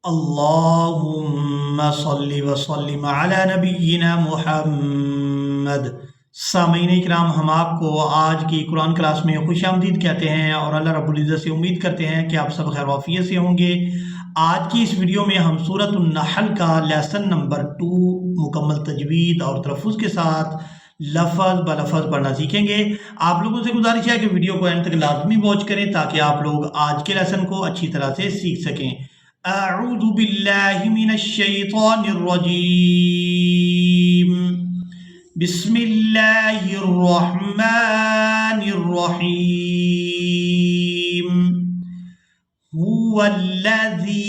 अल्लाहुम्मा सल्लि व सल्लिम अला नबिय्यिना मुहम्मद। सामीन इकराम, हम आपको आज की कुरान क्लास में खुशामदीद कहते हैं और अल्लाह रब्बुल इज़्ज़त से उम्मीद करते हैं कि आप सब खैर वाफियत से होंगे। आज की इस वीडियो में हम सूरत अन-नहल का लेसन नंबर 2 मुकम्मल तजवीद और तलफ़्फ़ुज़ के साथ लफ़ज़ ब लफ़ज़ पढ़ना सीखेंगे। आप लोगों से गुजारिश है कि वीडियो को एंड तक लाजमी वॉच करें ताकि आप लोग आज के लेसन को अच्छी तरह से सीख सकें। अऊज़ु बिल्लाहि मिनश शैतानिर रजीम। बिस्मिल्लाहिर रहमानिर रहीम। हुवल्लज़ी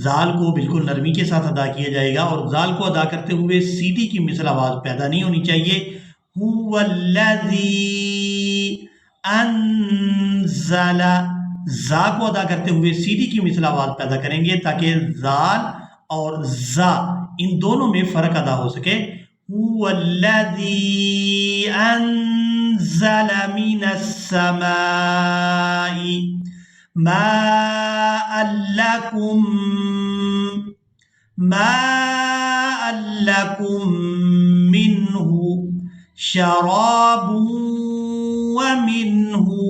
ज़ाल को बिल्कुल नरमी के साथ अदा किया जाएगा और ज़ाल को अदा करते हुए सीधी की मिसल आवाज़ पैदा नहीं होनी चाहिए। हुवल्लज़ी अंज़ला, ज़ा को अदा करते हुए सीधी की मिसल आवाज़ पैदा करेंगे ताकि ज़ाल और ज़ा इन दोनों में फ़र्क अदा हो सके। हुवल्लज़ी अंज़ला मिनस समाई माअन लकुम मिन्हु शराबुन व मिन्हु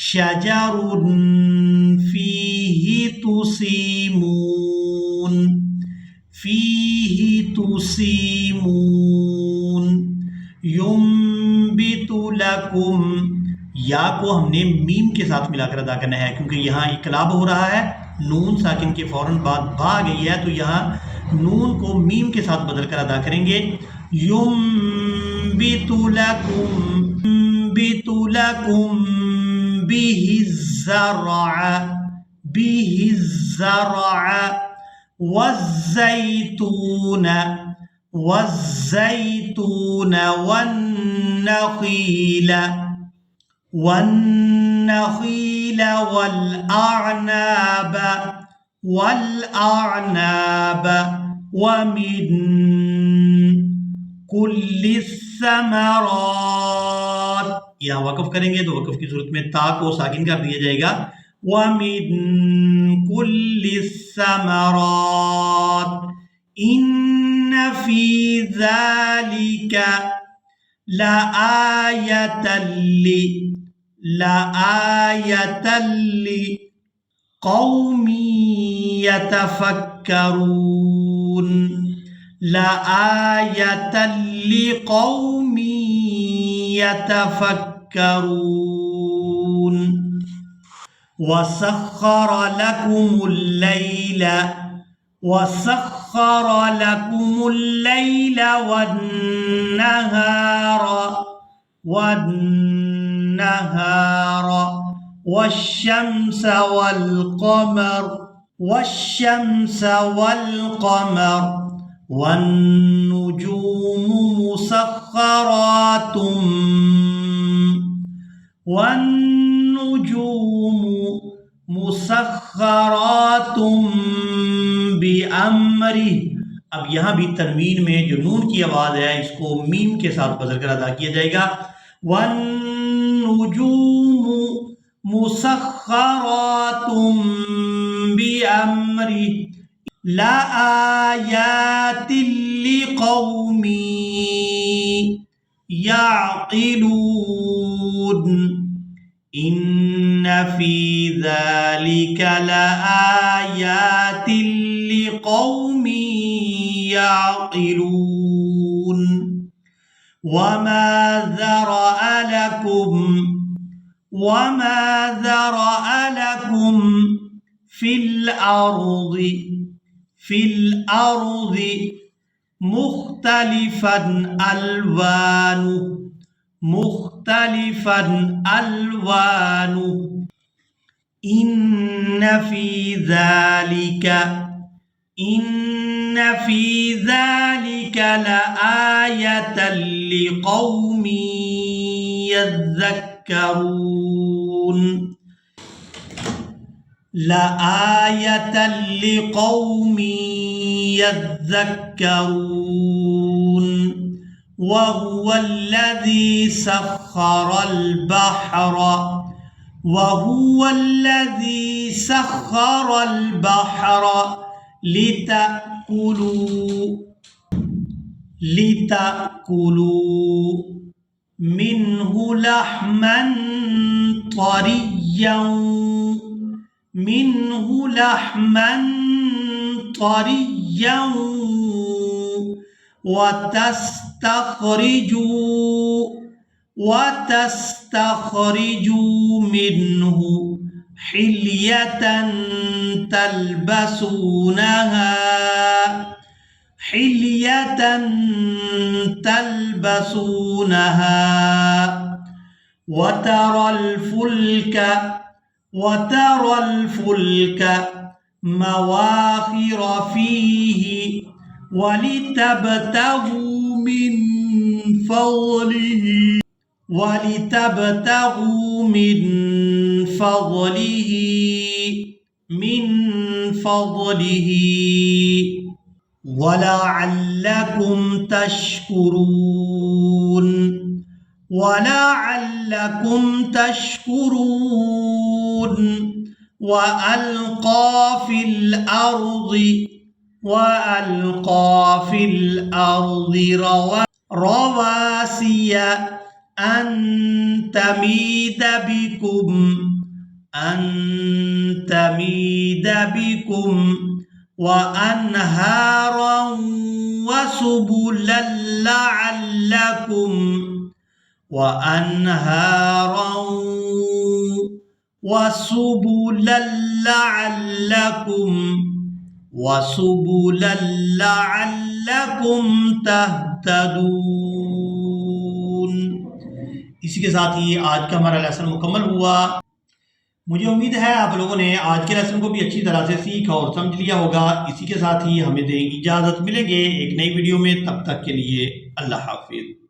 शजरुन फीही तुसीमून युम्बितु लकुम। या को हमने मीम के साथ मिलाकर अदा करना है क्योंकि यहाँ इकलाब हो रहा है, नून साकिन के फौरन बाद बा आ गई है, तो यहाँ नून को मीम के साथ बदल कर अदा करेंगे। युम्बितु लकुम बिहिज़्ज़रअ वज़्ज़ैतून वन्नख़ील वल्अعناب वमिन कुल्लिस्समरात। यहाँ वक़फ़ करेंगे तो वक़फ़ की सूरत में ता को साकिन कर दिया जाएगा। वमिन कुल्लिस्समरात इन्न फी ज़ालिका लआयतन लिक़ौमिन यतफ़क्करून। लआयतन लिक़ौमिन यतफ़क्करून। वसख़्ख़र लकुमुल लैल वन्नहार वश्शम्स वल्क़मर वन्नुजूमु मुसख़्ख़रातुम बिअम्रिही। अब यहाँ भी तनवीन में जो नून की आवाज़ है इसको मीम के साथ बदल कर अदा किया जाएगा। वन्नुजूमु मुसख़्ख़रातुम बिअम्रिही लआयातिन लिक़ौमिन याक़िलून। इन्न फी ज़ालिका लआयातिन लिक़ौमिन याक़िलून। वमा ज़रअ लकुम फिल अर्ज़ि मुख्तलिफ़न अल्वानु इन्न फी ज़ालिका लआयतन लिक़ौमिन यज़्ज़क्करून। लआयतन लिकौमी यज़्ज़क्करून वहुवल्लज़ी सख्खरल बहर वहुवल्लज़ी सख्खरल बहर लितअकुलू मिन्हु लहमन तरिय्यन वतस्तखरिजू मिन्हु हिल्यतन तल्बसूनहा वतरल फुल्क मवाखिर फीही वलितबतगू मिन फضलिही वलअल्लकुम तशकुरून वअल्क़ा फिल अर्ज़ि रवासिय अन तमीद बिकुम वअन्हारन वसुबुलन लअल्लकुम तहतदून। इसी के साथ ही आज का हमारा लेसन मुकम्मल हुआ। मुझे उम्मीद है आप लोगों ने आज के लेसन को भी अच्छी तरह से सीखा और समझ लिया होगा। इसी के साथ ही हमें दें इजाज़त, मिलेंगे एक नई वीडियो में, तब तक के लिए अल्लाह हाफिज़।